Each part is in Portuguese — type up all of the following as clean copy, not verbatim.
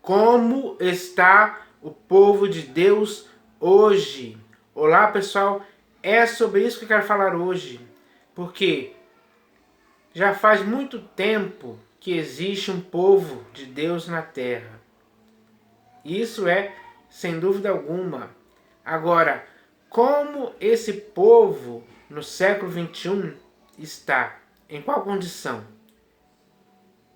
Como está o povo de Deus hoje? Olá, pessoal, é sobre isso que eu quero falar hoje, porque já faz muito tempo que existe um povo de Deus na Terra. Isso é sem dúvida alguma. Agora, como esse povo no século 21 está? Em qual condição?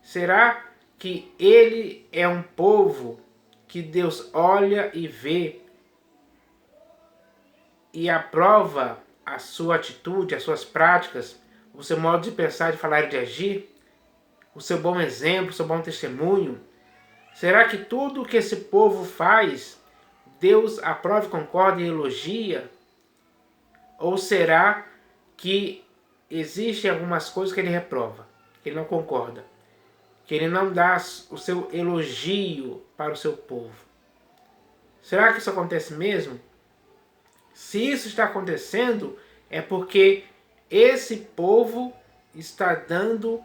Será que ele é um povo que Deus olha e vê e aprova a sua atitude, as suas práticas, o seu modo de pensar, de falar e de agir, o seu bom exemplo, o seu bom testemunho? Será que tudo o que esse povo faz, Deus aprova, concorda e elogia? Ou será que existem algumas coisas que ele reprova, que ele não concorda, que ele não dá o seu elogio para o seu povo? Será que isso acontece mesmo? Se isso está acontecendo, é porque esse povo está dando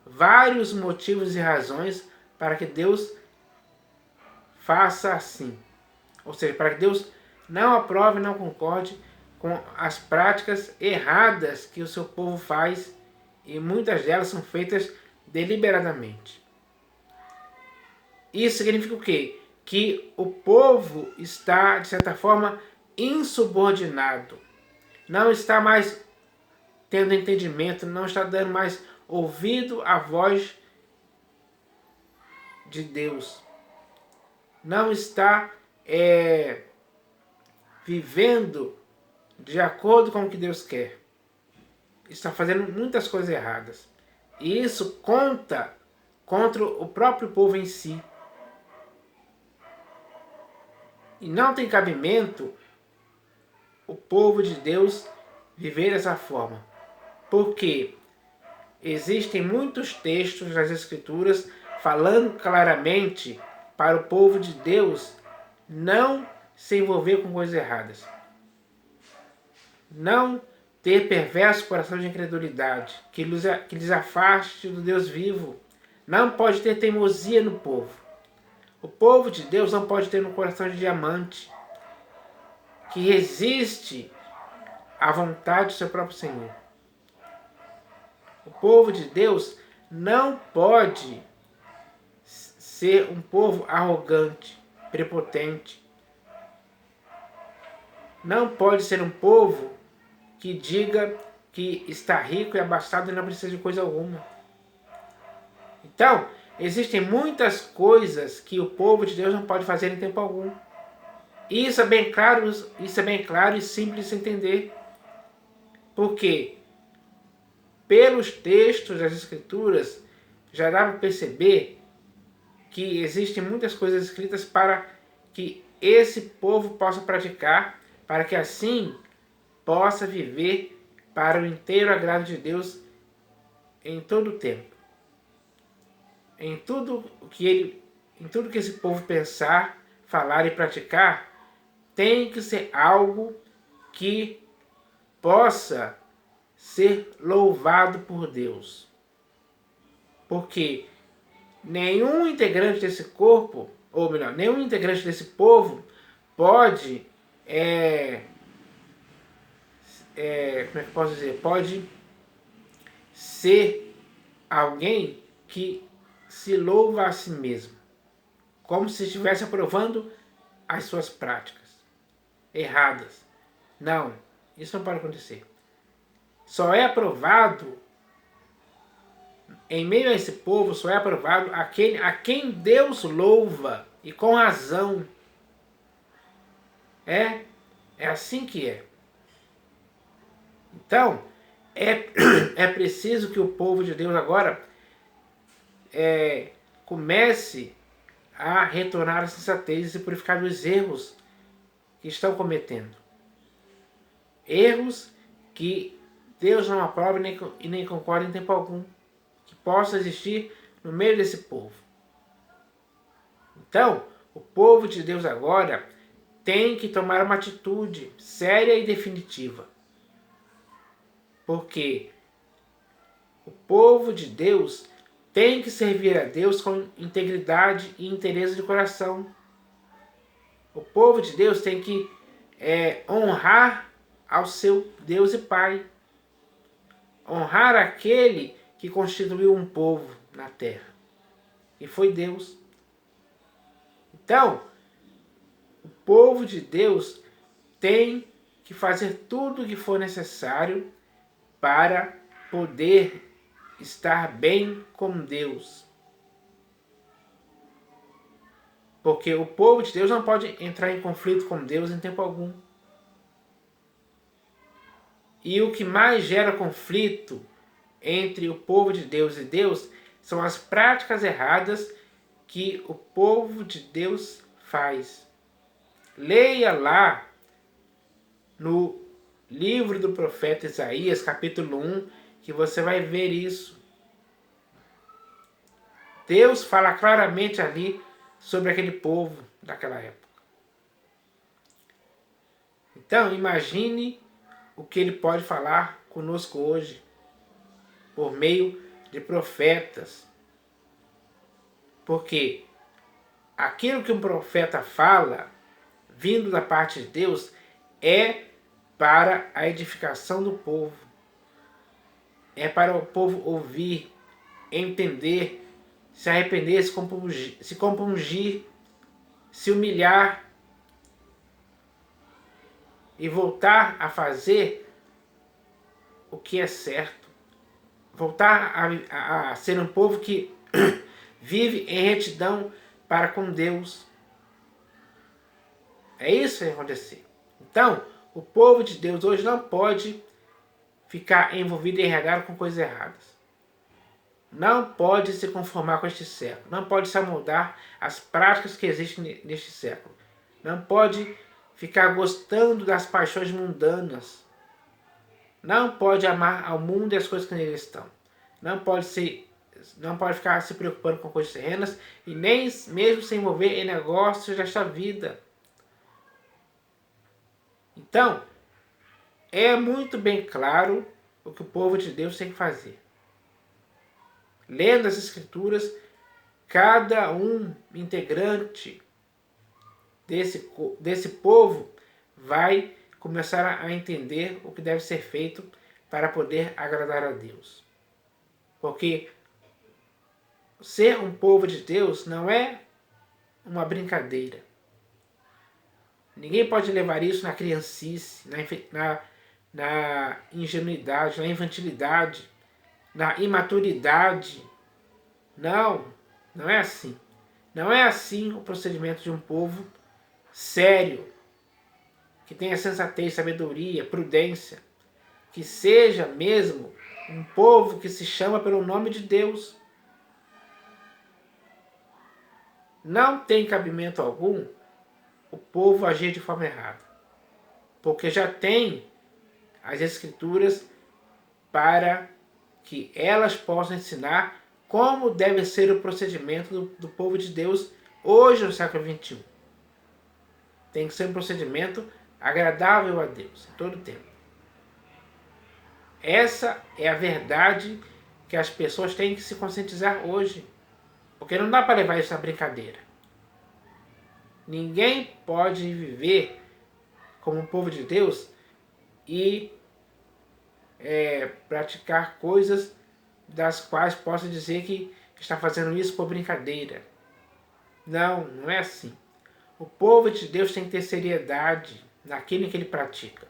vários motivos e razões para que Deus faça assim. Ou seja, para que Deus não aprove, não concorde com as práticas erradas que o seu povo faz, e muitas delas são feitas deliberadamente. Isso significa o quê? Que o povo está, de certa forma, insubordinado. Não está mais tendo entendimento, não está dando mais ouvido à voz de Deus. Não está vivendo de acordo com o que Deus quer. Está fazendo muitas coisas erradas. E isso conta contra o próprio povo em si. E não tem cabimento o povo de Deus viver dessa forma. Porque existem muitos textos das Escrituras falando claramente para o povo de Deus não se envolver com coisas erradas. Não ter perverso coração de incredulidade, que lhes afaste do Deus vivo. Não pode ter teimosia no povo. O povo de Deus não pode ter um coração de diamante, que resiste à vontade do seu próprio Senhor. O povo de Deus não pode ser um povo arrogante, prepotente. Não pode ser um povo que diga que está rico e abastado e não precisa de coisa alguma. Então, existem muitas coisas que o povo de Deus não pode fazer em tempo algum. E isso é bem claro e simples de entender. Porque, pelos textos das Escrituras, já dá para perceber que existem muitas coisas escritas para que esse povo possa praticar, para que assim possa viver para o inteiro agrado de Deus em todo o tempo. Em tudo que esse povo pensar, falar e praticar, tem que ser algo que possa ser louvado por Deus. Porque nenhum integrante desse corpo, ou melhor, nenhum integrante desse povo pode, como é que eu posso dizer? Pode ser alguém que se louva a si mesmo, como se estivesse aprovando as suas práticas erradas. Não, isso não pode acontecer. Só é aprovado, em meio a esse povo, só é aprovado a quem Deus louva, e com razão. É assim que é. Então, é preciso que o povo de Deus agora comece a retornar à sensatez e se purificar dos erros que estão cometendo. Erros que Deus não aprova e nem concorda em tempo algum que possa existir no meio desse povo. Então, o povo de Deus agora tem que tomar uma atitude séria e definitiva. Porque o povo de Deus tem que servir a Deus com integridade e interesse de coração. O povo de Deus tem que honrar ao seu Deus e Pai. Honrar aquele que constituiu um povo na terra. E foi Deus. Então, o povo de Deus tem que fazer tudo o que for necessário para poder estar bem com Deus. Porque o povo de Deus não pode entrar em conflito com Deus em tempo algum. E o que mais gera conflito entre o povo de Deus e Deus são as práticas erradas que o povo de Deus faz. Leia lá no livro do profeta Isaías, capítulo 1, que você vai ver isso. Deus fala claramente ali sobre aquele povo daquela época. Então, imagine o que ele pode falar conosco hoje, por meio de profetas. Porque aquilo que um profeta fala, vindo da parte de Deus, é para a edificação do povo. É para o povo ouvir, entender, se arrepender, se compungir, se humilhar e voltar a fazer o que é certo. Voltar a ser um povo que vive em retidão para com Deus. É isso que vai acontecer. Então, o povo de Deus hoje não pode ficar envolvido e enredado com coisas erradas. Não pode se conformar com este século. Não pode se amoldar às práticas que existem neste século. Não pode ficar gostando das paixões mundanas. Não pode amar ao mundo e as coisas que nele estão. Não pode ficar se preocupando com coisas terrenas e nem mesmo se envolver em negócios desta vida. Então, é muito bem claro o que o povo de Deus tem que fazer. Lendo as Escrituras, cada um integrante desse povo vai começar a entender o que deve ser feito para poder agradar a Deus. Porque ser um povo de Deus não é uma brincadeira. Ninguém pode levar isso na criancice, na ingenuidade, na infantilidade, na imaturidade. Não é assim. Não é assim o procedimento de um povo sério, que tenha sensatez, sabedoria, prudência, que seja mesmo um povo que se chama pelo nome de Deus. Não tem cabimento algum o povo agir de forma errada, porque já tem as Escrituras para que elas possam ensinar como deve ser o procedimento do povo de Deus hoje no século XXI. Tem que ser um procedimento agradável a Deus em todo o tempo. Essa é a verdade que as pessoas têm que se conscientizar hoje, porque não dá para levar isso na brincadeira. Ninguém pode viver como um povo de Deus e praticar coisas das quais possa dizer que está fazendo isso por brincadeira. Não é assim. O povo de Deus tem que ter seriedade naquilo que ele pratica.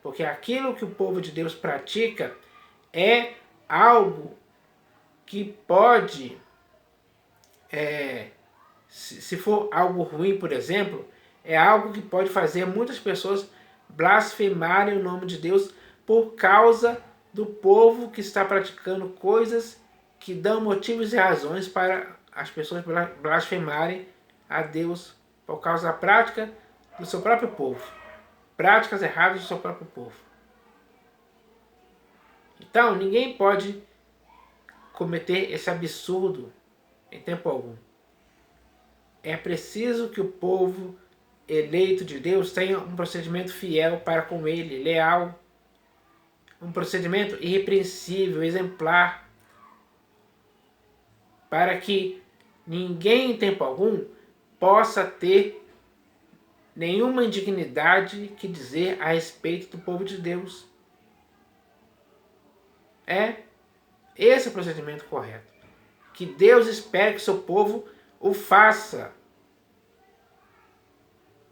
Porque aquilo que o povo de Deus pratica é algo que pode, se for algo ruim, por exemplo, é algo que pode fazer muitas pessoas blasfemarem o nome de Deus por causa do povo que está praticando coisas que dão motivos e razões para as pessoas blasfemarem a Deus por causa da prática do seu próprio povo. Práticas erradas do seu próprio povo. Então, ninguém pode cometer esse absurdo em tempo algum. É preciso que o povo eleito de Deus tenha um procedimento fiel para com ele, leal, um procedimento irrepreensível, exemplar. para que ninguém em tempo algum possa ter nenhuma indignidade que dizer a respeito do povo de Deus. Esse é o procedimento correto. Que Deus espera que o seu povo o faça.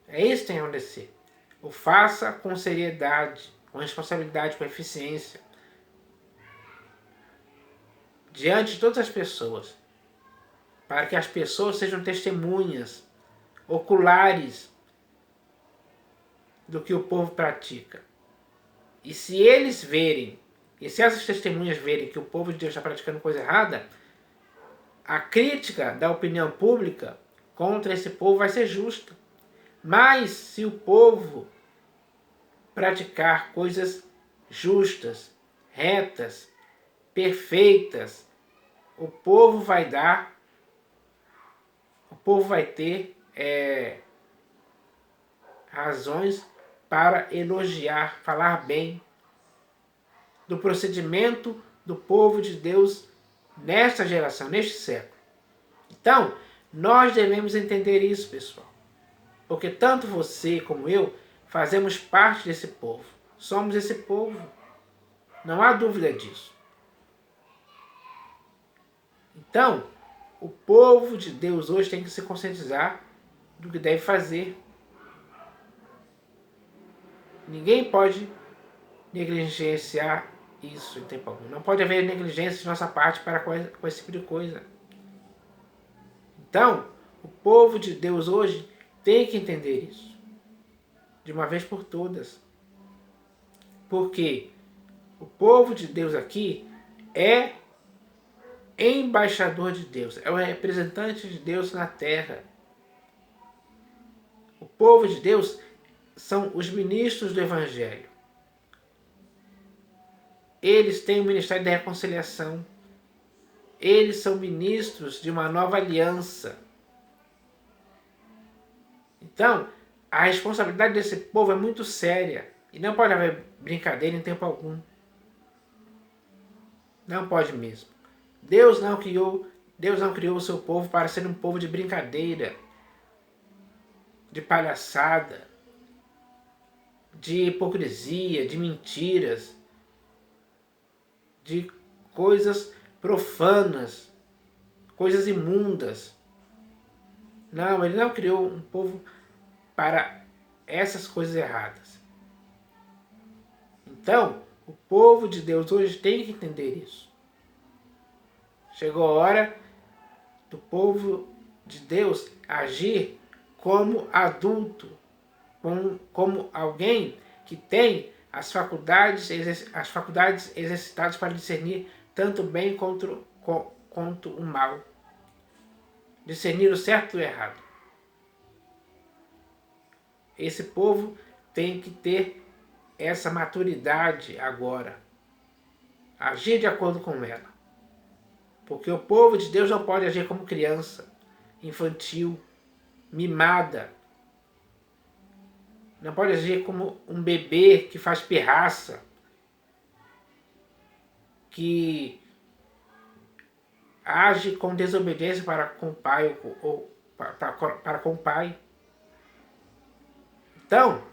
É isso que tem que acontecer. O faça com seriedade, com responsabilidade, com eficiência. Diante de todas as pessoas. Para que as pessoas sejam testemunhas oculares do que o povo pratica. E se eles verem, e se essas testemunhas verem que o povo de Deus está praticando coisa errada, a crítica da opinião pública contra esse povo vai ser justa. Mas se o povo praticar coisas justas, retas, perfeitas, o povo vai ter razões para elogiar, falar bem do procedimento do povo de Deus nesta geração, neste século. Então, nós devemos entender isso, pessoal. Porque tanto você como eu fazemos parte desse povo. Somos esse povo. Não há dúvida disso. Então, o povo de Deus hoje tem que se conscientizar do que deve fazer. Ninguém pode negligenciar isso em tempo algum. Não pode haver negligência de nossa parte para com esse tipo de coisa. Então, o povo de Deus hoje tem que entender isso. De uma vez por todas. Porque o povo de Deus aqui é embaixador de Deus. É o representante de Deus na terra. O povo de Deus são os ministros do Evangelho. Eles têm o ministério da reconciliação. Eles são ministros de uma nova aliança. Então, a responsabilidade desse povo é muito séria. E não pode haver brincadeira em tempo algum. Não pode mesmo. Deus não criou o seu povo para ser um povo de brincadeira, de palhaçada, de hipocrisia, de mentiras, de coisas profanas, coisas imundas. Não, ele não criou um povo para essas coisas erradas. Então, o povo de Deus hoje tem que entender isso. Chegou a hora do povo de Deus agir como adulto, como alguém que tem as faculdades exercitadas para discernir tanto o bem quanto o mal. Discernir o certo e o errado. Esse povo tem que ter essa maturidade agora. Agir de acordo com ela. Porque o povo de Deus não pode agir como criança, infantil, mimada. Não pode agir como um bebê que faz pirraça, que age com desobediência para com o pai ou para com o pai. Então,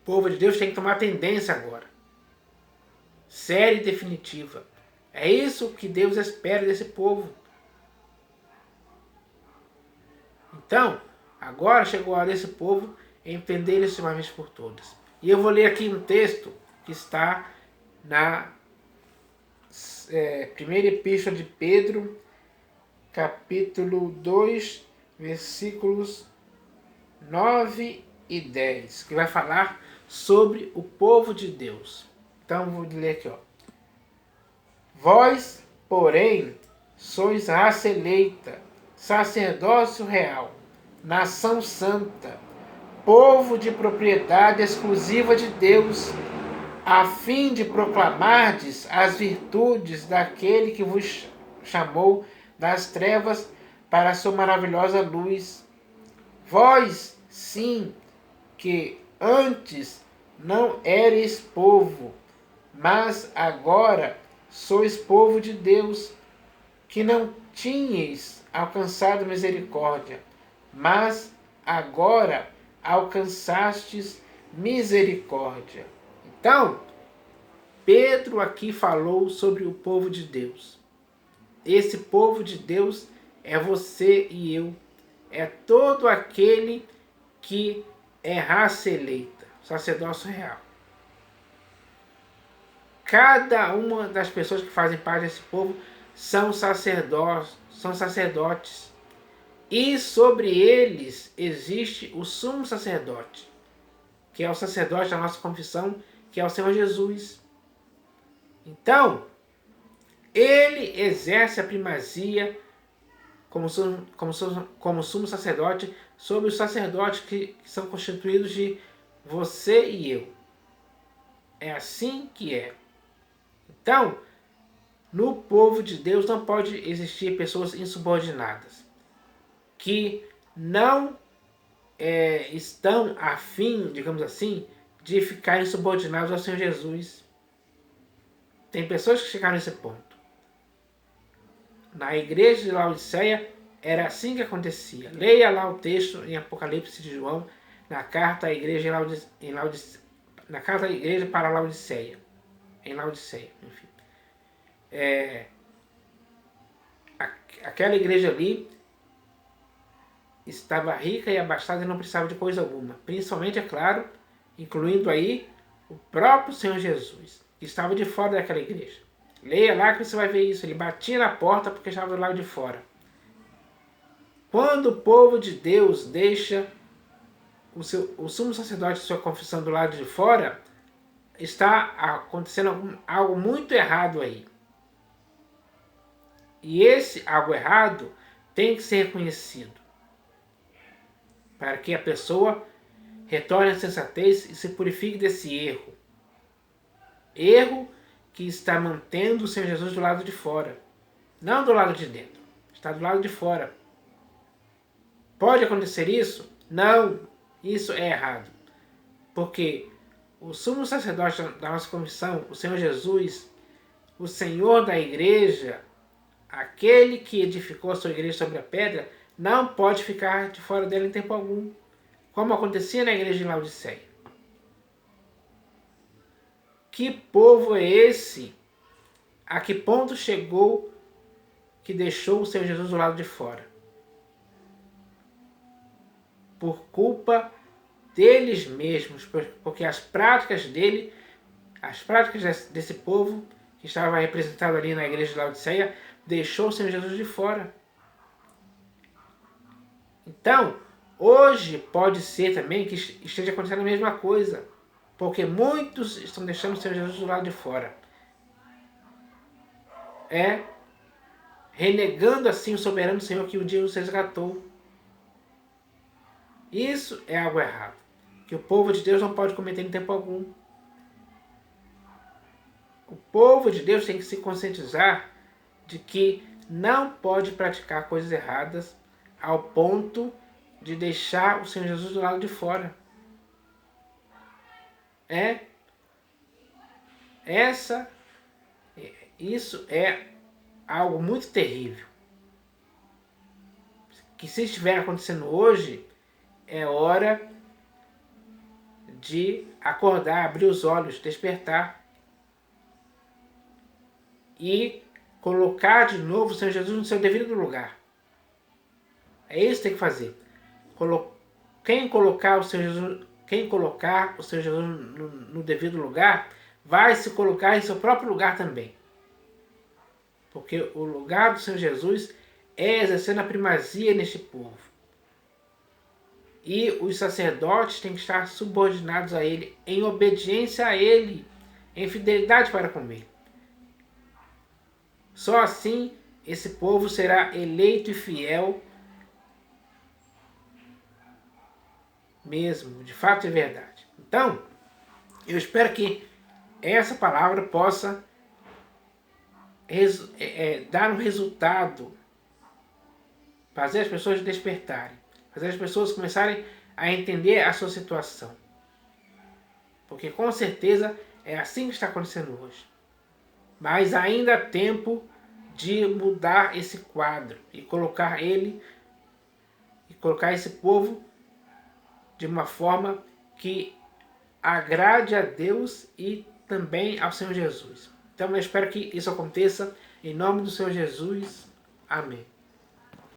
o povo de Deus tem que tomar tendência agora. Séria e definitiva. É isso que Deus espera desse povo. Então, agora chegou a hora desse povo entender isso de uma vez por todas. E eu vou ler aqui um texto que está na primeira epístola de Pedro, capítulo 2, versículos 9 e 10, que vai falar sobre o povo de Deus. Então, vou ler aqui, ó. Vós, porém, sois raça eleita, sacerdócio real, nação santa, povo de propriedade exclusiva de Deus, a fim de proclamardes as virtudes daquele que vos chamou das trevas para a sua maravilhosa luz. Vós, sim, que antes não eres povo, mas agora sois povo de Deus. que não tinhas alcançado misericórdia, mas agora alcançastes misericórdia. Então, Pedro aqui falou sobre o povo de Deus. Esse povo de Deus é você e eu. É todo aquele que é raça eleita, sacerdócio real. Cada uma das pessoas que fazem parte desse povo são sacerdotes. E sobre eles existe o sumo sacerdote, que é o sacerdote da nossa confissão, que é o Senhor Jesus. Então, ele exerce a primazia como sumo sacerdote sobre os sacerdotes que são constituídos de você e eu. É assim que é. Então, no povo de Deus não pode existir pessoas insubordinadas, que não estão afim, digamos assim, de ficarem subordinados ao Senhor Jesus. Tem pessoas que chegaram nesse ponto. Na igreja de Laodiceia era assim que acontecia. Leia lá o texto em Apocalipse de João, na carta à igreja na carta à igreja para Laodiceia. Em Laodiceia, enfim. Aquela igreja ali estava rica e abastada e não precisava de coisa alguma. Principalmente, é claro, incluindo aí o próprio Senhor Jesus, que estava de fora daquela igreja. Leia lá que você vai ver isso. Ele batia na porta porque estava do lado de fora. Quando o povo de Deus deixa o sumo sacerdote de sua confissão do lado de fora, está acontecendo algo muito errado aí. E esse algo errado tem que ser reconhecido, para que a pessoa retorne à sensatez e se purifique desse erro. Erro que está mantendo o Senhor Jesus do lado de fora, não do lado de dentro, está do lado de fora. Pode acontecer isso? Não, isso é errado. Porque o sumo sacerdote da nossa confissão, o Senhor Jesus, o Senhor da igreja, aquele que edificou a sua igreja sobre a pedra, não pode ficar de fora dela em tempo algum, como acontecia na igreja de Laodiceia. Que povo é esse? A que ponto chegou que deixou o Senhor Jesus do lado de fora? Por culpa deles mesmos, porque as práticas dele, as práticas desse povo que estava representado ali na igreja de Laodiceia, deixou o Senhor Jesus de fora. Então, hoje pode ser também que esteja acontecendo a mesma coisa, porque muitos estão deixando o Senhor Jesus do lado de fora. Renegando assim o soberano Senhor que um dia os resgatou. Isso é algo errado, que o povo de Deus não pode cometer em tempo algum. O povo de Deus tem que se conscientizar de que não pode praticar coisas erradas ao ponto de deixar o Senhor Jesus do lado de fora. Isso é algo muito terrível. Que se estiver acontecendo hoje, é hora de acordar, abrir os olhos, despertar e colocar de novo o Senhor Jesus no seu devido lugar. É isso que tem que fazer. Quem colocar o Senhor Jesus no devido lugar, vai se colocar em seu próprio lugar também. Porque o lugar do Senhor Jesus é exercendo a primazia neste povo. E os sacerdotes têm que estar subordinados a ele, em obediência a ele, em fidelidade para com ele. Só assim esse povo será eleito e fiel mesmo, de fato e verdade. Então, eu espero que essa palavra possa dar um resultado, fazer as pessoas despertarem, fazer as pessoas começarem a entender a sua situação. Porque com certeza é assim que está acontecendo hoje. Mas ainda há tempo de mudar esse quadro e colocar esse povo de uma forma que agrade a Deus e também ao Senhor Jesus. Então eu espero que isso aconteça em nome do Senhor Jesus. Amém.